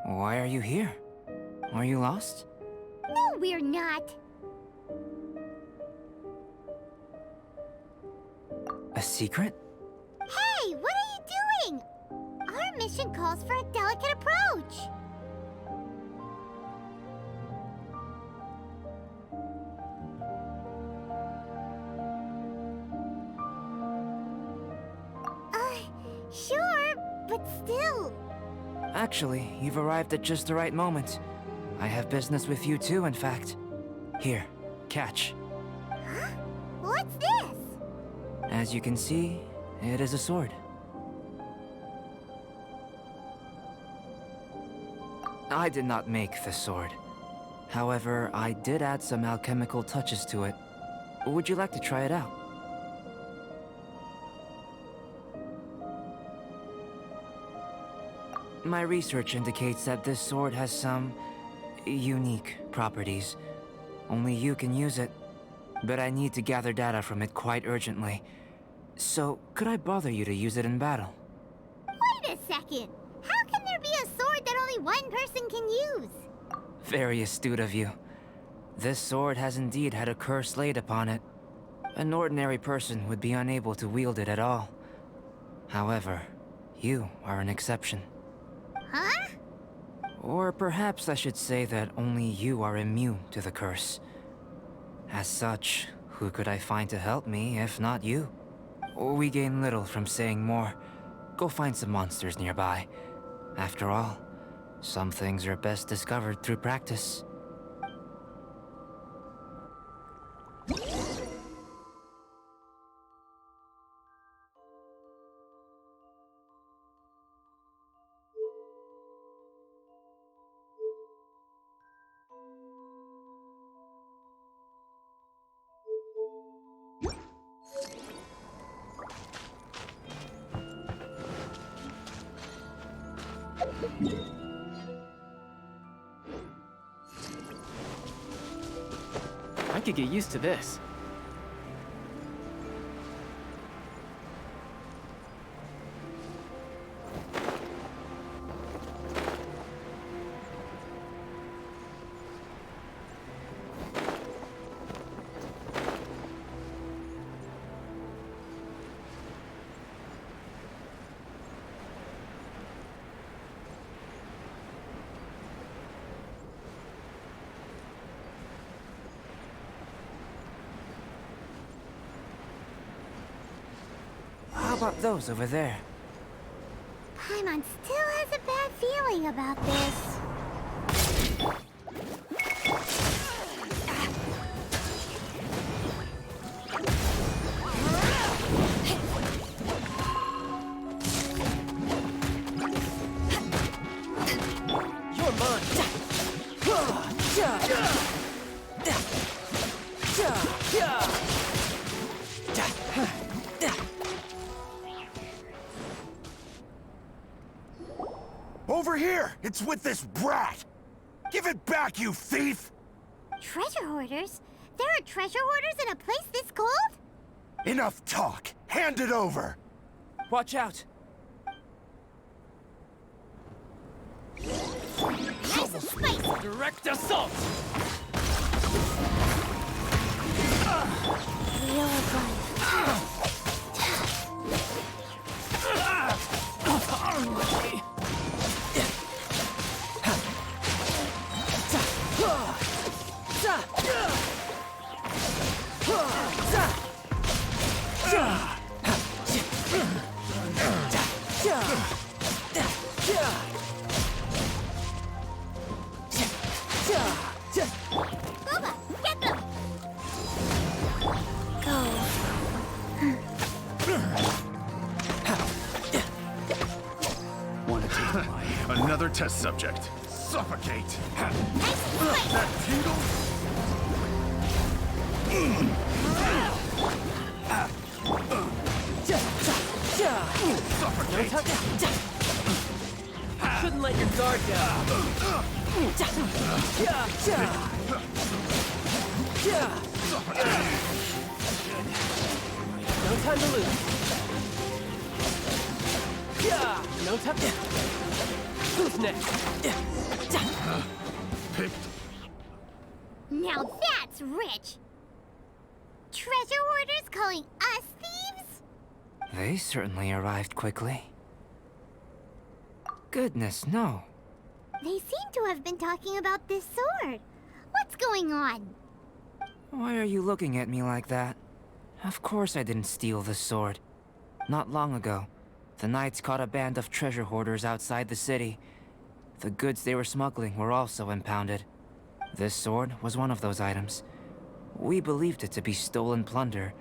Why are you here? Are you lost? No, we're not. A secret? Hey, what are you doing? Our mission calls for a delicate approach. Sure, but still. Actually, you've arrived at just the right moment. I have business with you too, in fact. Here, catch. Huh? What's this? As you can see, it is a sword. I did not make the sword. However, I did add some alchemical touches to it. Would you like to try it out? My research indicates that this sword has some unique properties. Only you can use it, but I need to gather data from it quite urgently. So, could I bother you to use it in battle? Wait a second! How can there be a sword that only one person can use? Very astute of you. This sword has indeed had a curse laid upon it. An ordinary person would be unable to wield it at all. However, you are an exception. Huh? Or perhaps I should say that only you are immune to the curse. As such, who could I find to help me if not you? We gain little from saying more. Go find some monsters nearby. After all, some things are best discovered through practice. I could get used to this. How about those over there? Paimon still has a bad feeling about this. You're mine! Over here! It's with this brat! Give it back, you thief! Treasure hoarders? There are treasure hoarders in a place this cold? Enough talk! Hand it over! Watch out! Nice and spicy! Direct assault! Real life. Another test subject. Suffocate! Nice Tingle? Suffocate! Shouldn't let your guard down. No time to lose. No time. Who's next? Picked. Now that's rich! Treasure hoarders calling us thieves? They certainly arrived quickly. Goodness, no. They seem to have been talking about this sword. What's going on? Why are you looking at me like that? Of course I didn't steal this sword. Not long ago, the Knights caught a band of treasure hoarders outside the city. The goods they were smuggling were also impounded. This sword was one of those items. We believed it to be stolen plunder,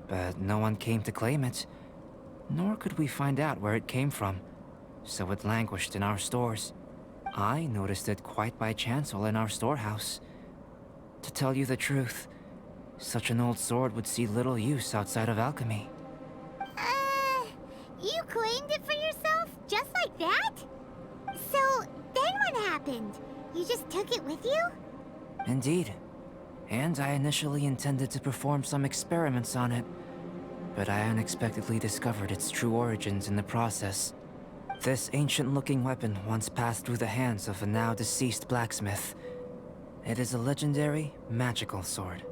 but no one came to claim it. Nor could we find out where it came from, so it languished in our stores. I noticed it quite by chance while in our storehouse. To tell you the truth, such an old sword would see little use outside of alchemy. You claimed it for yourself? Just like that? So, then what happened? You just took it with you? Indeed. And I initially intended to perform some experiments on it, but I unexpectedly discovered its true origins in the process. This ancient-looking weapon once passed through the hands of a now-deceased blacksmith. It is a legendary, magical sword.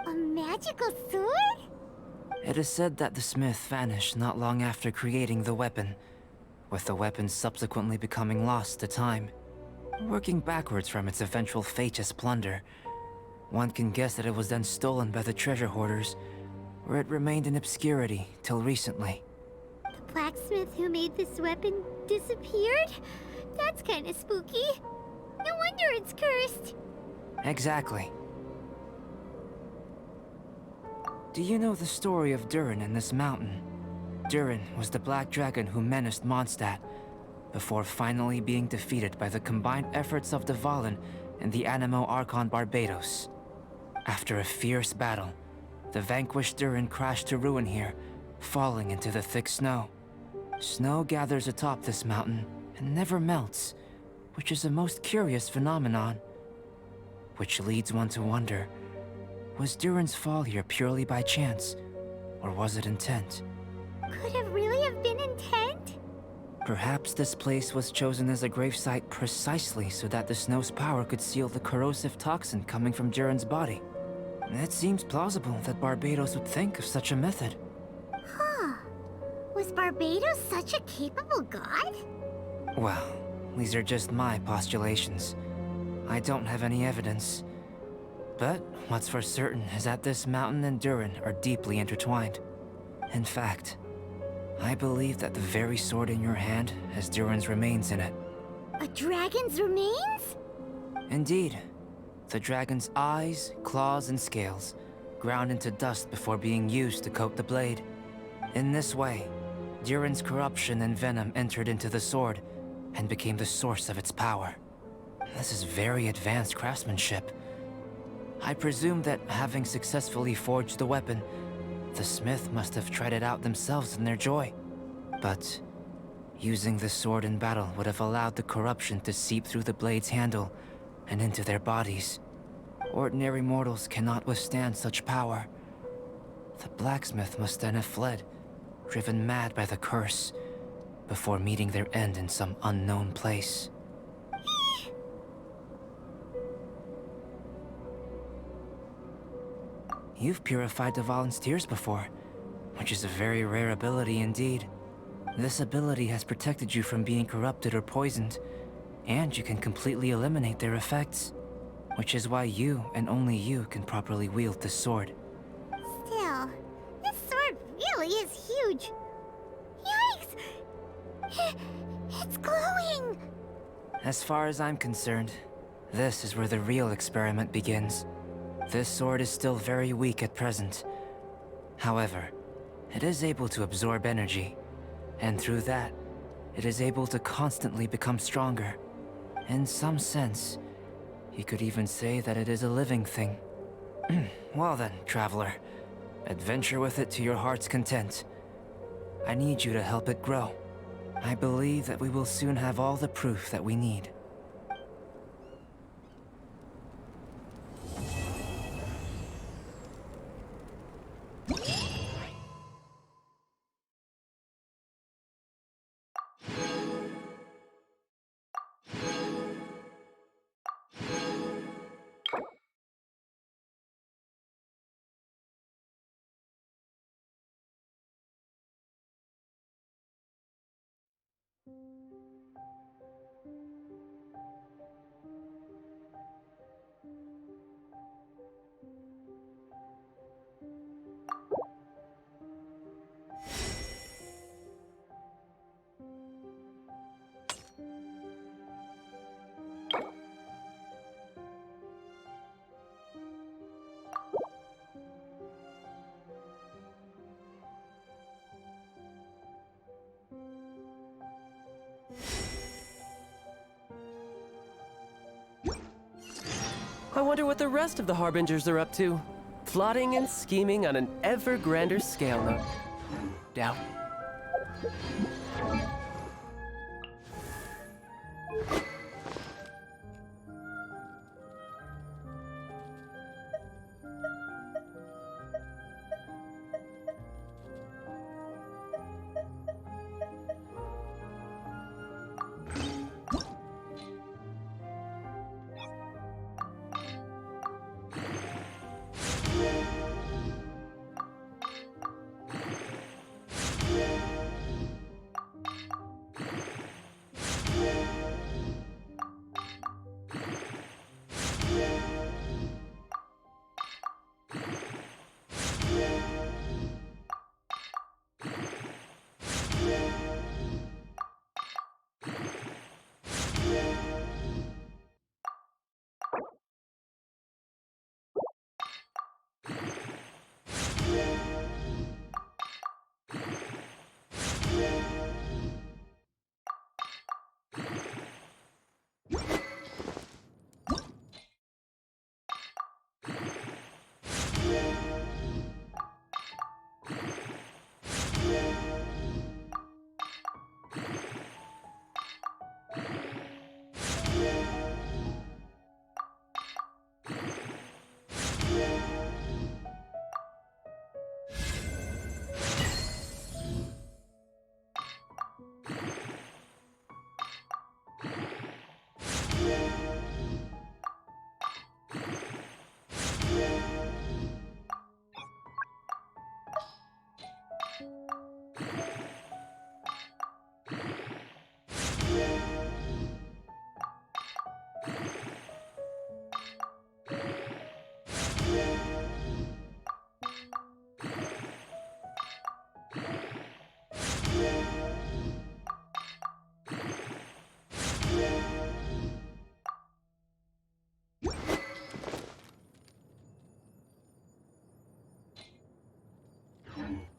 A magical sword? It is said that the smith vanished not long after creating the weapon, with the weapon subsequently becoming lost to time. Working backwards from its eventual fate as plunder, one can guess that it was then stolen by the treasure hoarders, where it remained in obscurity till recently. The blacksmith who made this weapon disappeared? That's kinda spooky. No wonder it's cursed. Exactly. Do you know the story of Durin and this mountain? Durin was the black dragon who menaced Mondstadt, before finally being defeated by the combined efforts of Dvalin and the Animo Archon Barbados. After a fierce battle, the vanquished Durin crashed to ruin here, falling into the thick snow. Snow gathers atop this mountain and never melts, which is a most curious phenomenon. Which leads one to wonder, was Durin's fall here purely by chance, or was it intent? Could it really have been intent? Perhaps this place was chosen as a gravesite precisely so that the snow's power could seal the corrosive toxin coming from Durin's body. It seems plausible that Barbados would think of such a method. Huh. Was Barbados such a capable god? Well, these are just my postulations. I don't have any evidence. But what's for certain is that this mountain and Durin are deeply intertwined. In fact, I believe that the very sword in your hand has Durin's remains in it. A dragon's remains? Indeed. The dragon's eyes, claws, and scales ground into dust before being used to coat the blade. In this way, Durin's corruption and venom entered into the sword and became the source of its power. This is very advanced craftsmanship. I presume that having successfully forged the weapon, the smith must have tried it out themselves in their joy. But using the sword in battle would have allowed the corruption to seep through the blade's handle and into their bodies. Ordinary mortals cannot withstand such power. The blacksmith must then have fled, driven mad by the curse, before meeting their end in some unknown place. You've purified Dvalin's tears before, which is a very rare ability indeed. This ability has protected you from being corrupted or poisoned, and you can completely eliminate their effects, which is why you and only you can properly wield this sword. Still, this sword really is huge. Yikes! It's glowing! As far as I'm concerned, this is where the real experiment begins. This sword is still very weak at present. However, it is able to absorb energy, and through that, it is able to constantly become stronger. In some sense, you could even say that it is a living thing. Well then, traveler, adventure with it to your heart's content. I need you to help it grow. I believe that we will soon have all the proof that we need. I wonder what the rest of the Harbingers are up to. Plotting and scheming on an ever grander scale, no doubt.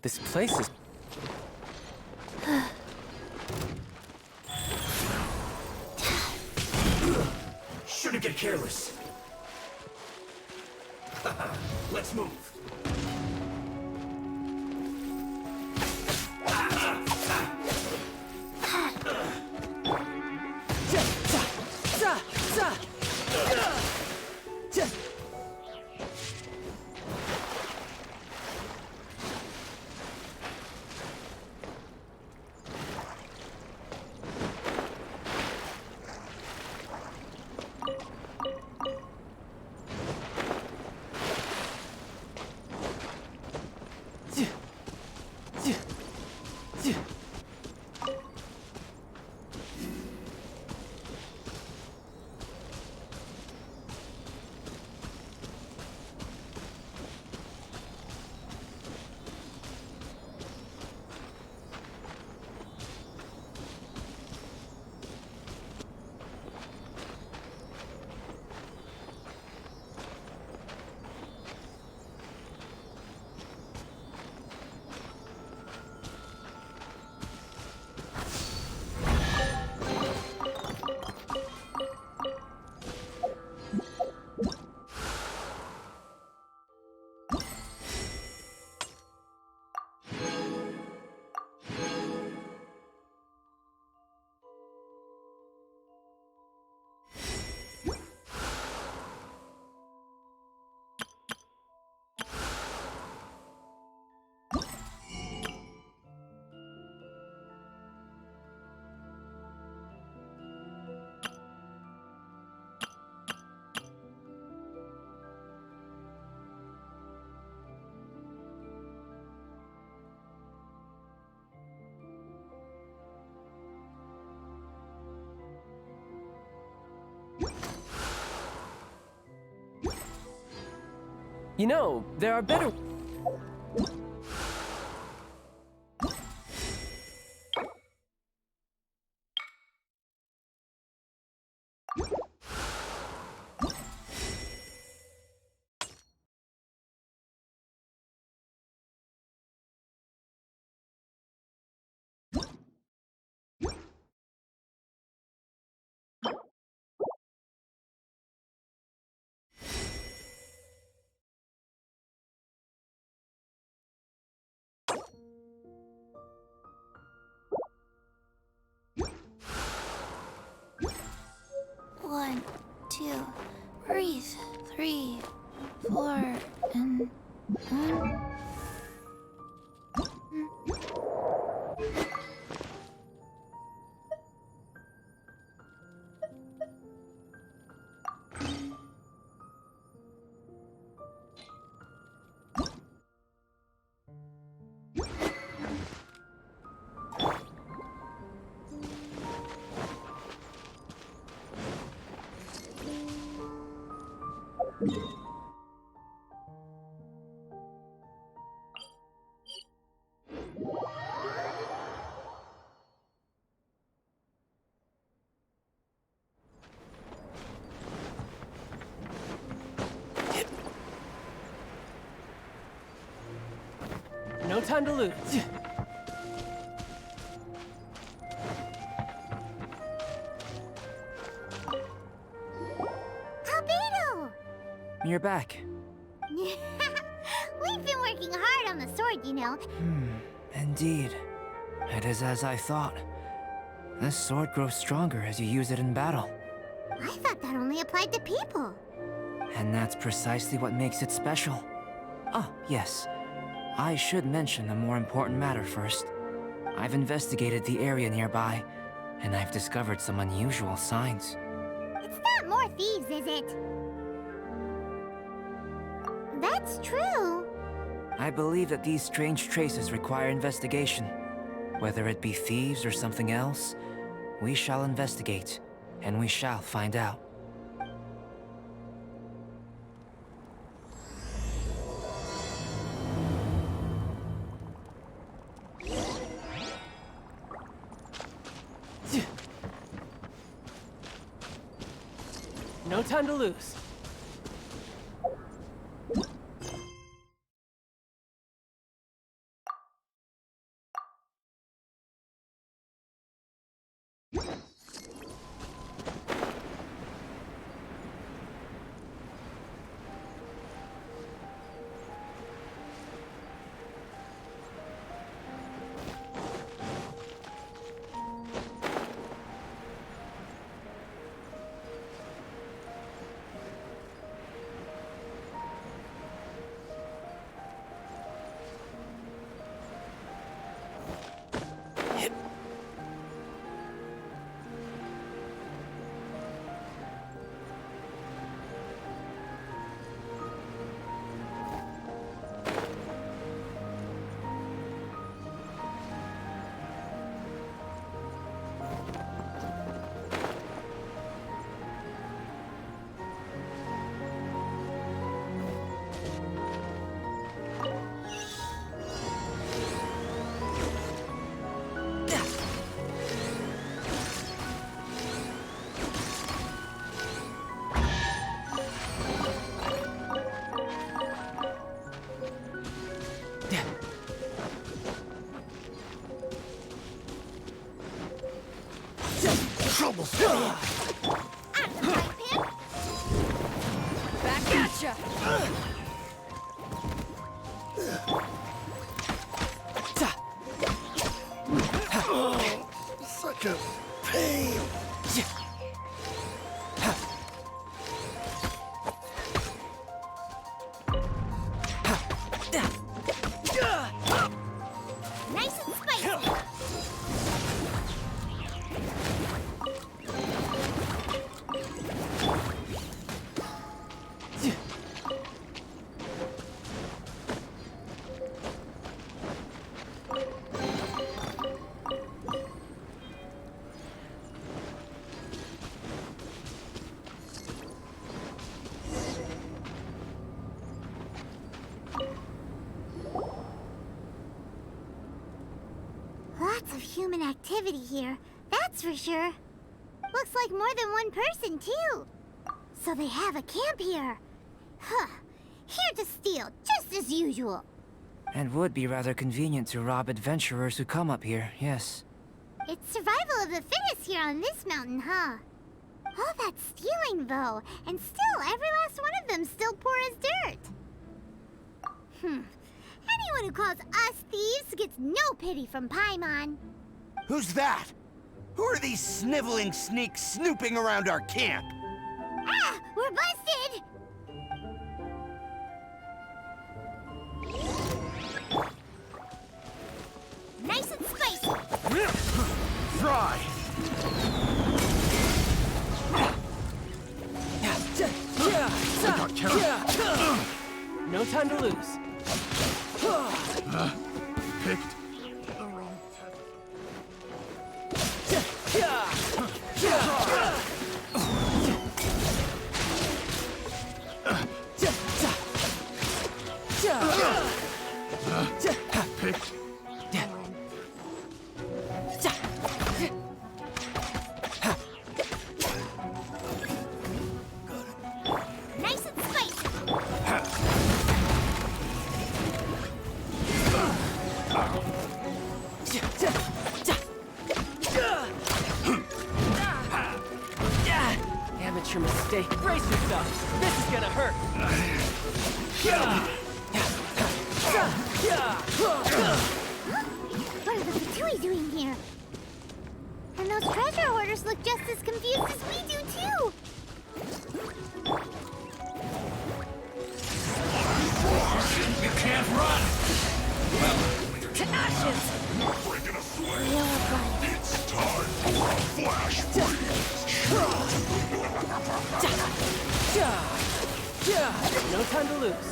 This place is... Shouldn't get careless. Let's move. You know, there are better... One, two, breathe. 3, 4, and 1. No time to lose. Albedo! You're back. We've been working hard on the sword, you know. Indeed. It is as I thought. This sword grows stronger as you use it in battle. I thought that only applied to people. And that's precisely what makes it special. Ah, yes. I should mention a more important matter first. I've investigated the area nearby, and I've discovered some unusual signs. It's not more thieves, is it? That's true. I believe that these strange traces require investigation. Whether it be thieves or something else, we shall investigate, and we shall find out. No time to lose. Trouble. Back at ya! Such a pain. Nice and spicy. of human activity here, that's for sure. Looks like more than one person, too. So they have a camp here. Huh. Here to steal, just as usual. And would be rather convenient to rob adventurers who come up here, yes. It's survival of the fittest here on this mountain, huh? All that stealing, though, and still every last one of them still poor as dirt. Anyone who calls us thieves gets no pity from Paimon. Who's that? Who are these sniveling sneaks snooping around our camp? Ah! We're busted! Nice and spicy! Fry! No time to lose. Picked. Picked. Nice and spicy! Amateur mistake. Brace yourself. This is gonna hurt. What are the Fatui doing here? And those treasure hoarders look just as confused as we do, too! You can't run! To ashes! Real blood. It's time for a flash No time to lose.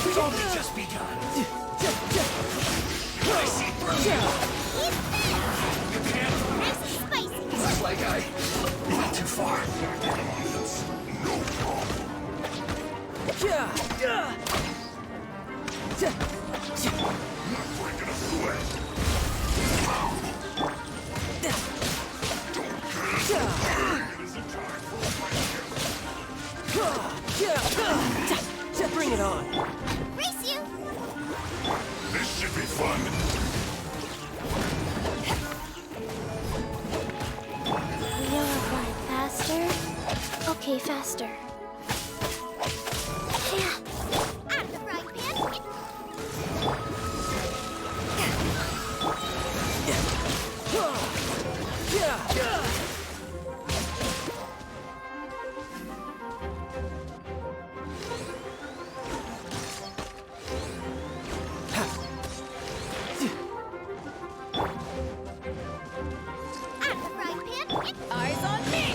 It's only just begun. I see through you. You can't. Nice and spicy! Looks like I went too far. No problem. Not breaking a sweat. Bring it on. Race you! This should be fun. Real blood. Faster? Okay, faster. Yeah. Out of the frying pan! Out of the frying pan! Eyes on me!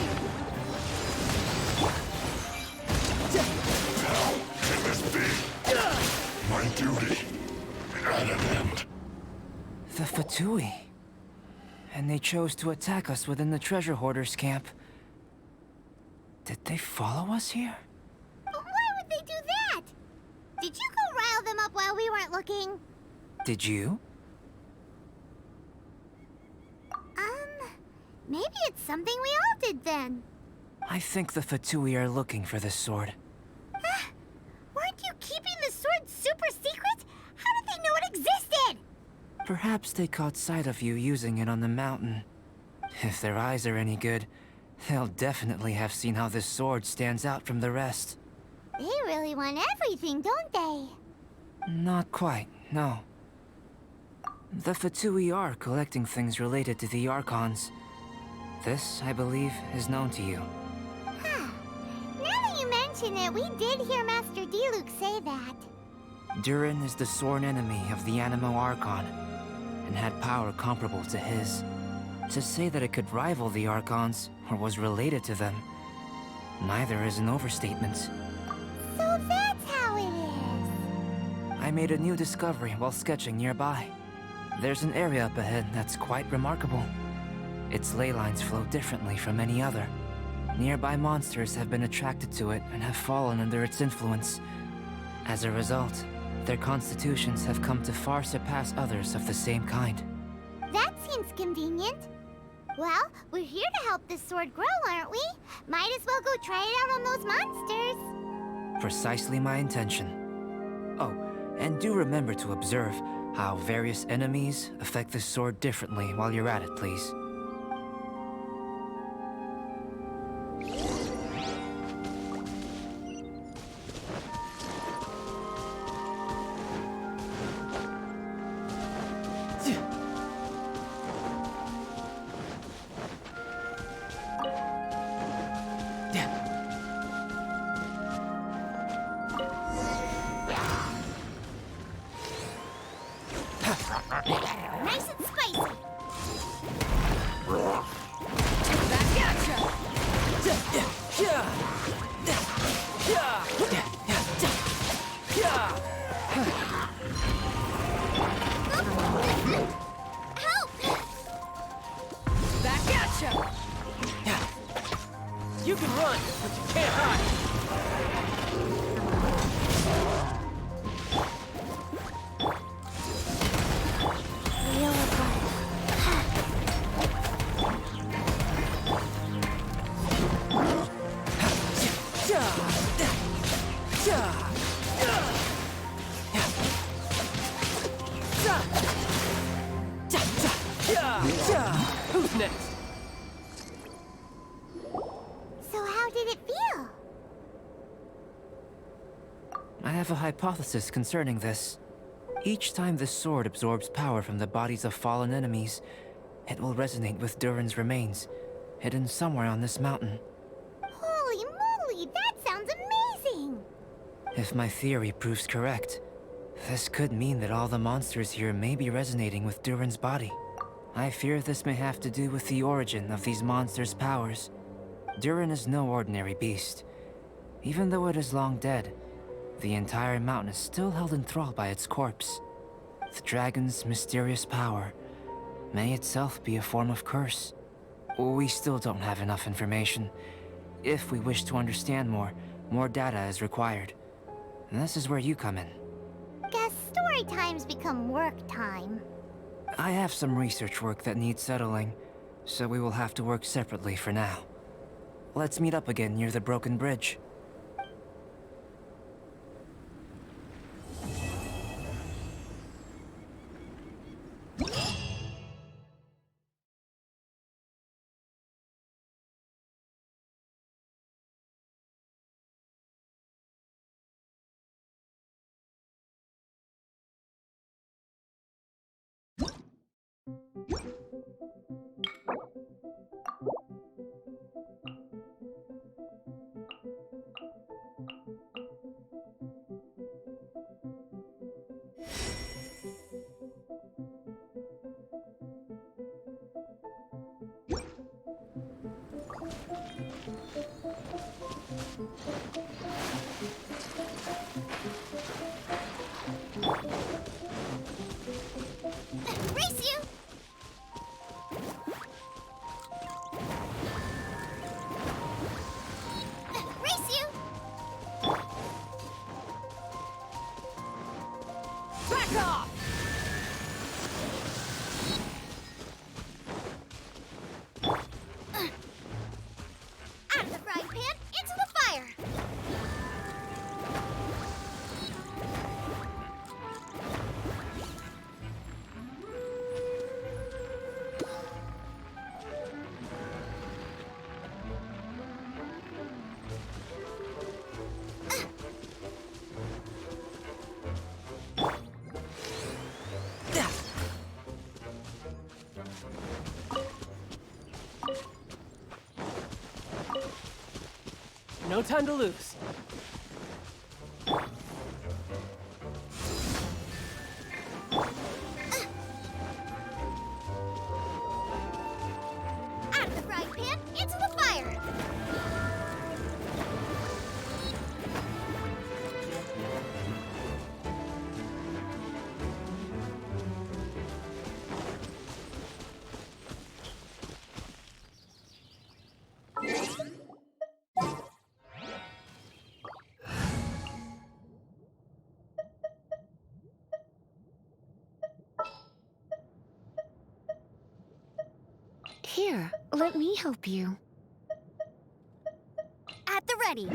How can this be? My duty at an end. The Fatui. And they chose to attack us within the treasure hoarders' camp. Did they follow us here? But why would they do that? Did you go rile them up while we weren't looking? Did you? Maybe it's something we all did then. I think the Fatui are looking for this sword. Weren't you keeping the sword super secret? How did they know it existed? Perhaps they caught sight of you using it on the mountain. If their eyes are any good, they'll definitely have seen how this sword stands out from the rest. They really want everything, don't they? Not quite, no. The Fatui are collecting things related to the Archons. This, I believe, is known to you. Huh. Now that you mention it, we did hear Master Diluc say that. Durin is the sworn enemy of the Animo Archon, and had power comparable to his. To say that it could rival the Archons, or was related to them, neither is an overstatement. So that's how it is. I made a new discovery while sketching nearby. There's an area up ahead that's quite remarkable. Its ley lines flow differently from any other. Nearby monsters have been attracted to it and have fallen under its influence. As a result, their constitutions have come to far surpass others of the same kind. That seems convenient. Well, we're here to help this sword grow, aren't we? Might as well go try it out on those monsters. Precisely my intention. Oh, and do remember to observe how various enemies affect the sword differently while you're at it, please. Nice and spicy. Help! Back at ya! You can run, but you can't hide. Real Who's next? So how did it feel? I have a hypothesis concerning this. Each time this sword absorbs power from the bodies of fallen enemies, it will resonate with Durin's remains, hidden somewhere on this mountain. Holy moly, that sounds amazing! If my theory proves correct, this could mean that all the monsters here may be resonating with Durin's body. I fear this may have to do with the origin of these monsters' powers. Durin is no ordinary beast. Even though it is long dead, the entire mountain is still held in thrall by its corpse. The dragon's mysterious power may itself be a form of curse. We still don't have enough information. If we wish to understand more data is required. And this is where you come in. Guess story times become work time. I have some research work that needs settling, so we will have to work separately for now. Let's meet up again near the broken bridge. Race you! Race you! Back off! Out of the frying pan, into the fire! No time to lose. Out of the frying pan, into the fire! Here, let me help you. At the ready.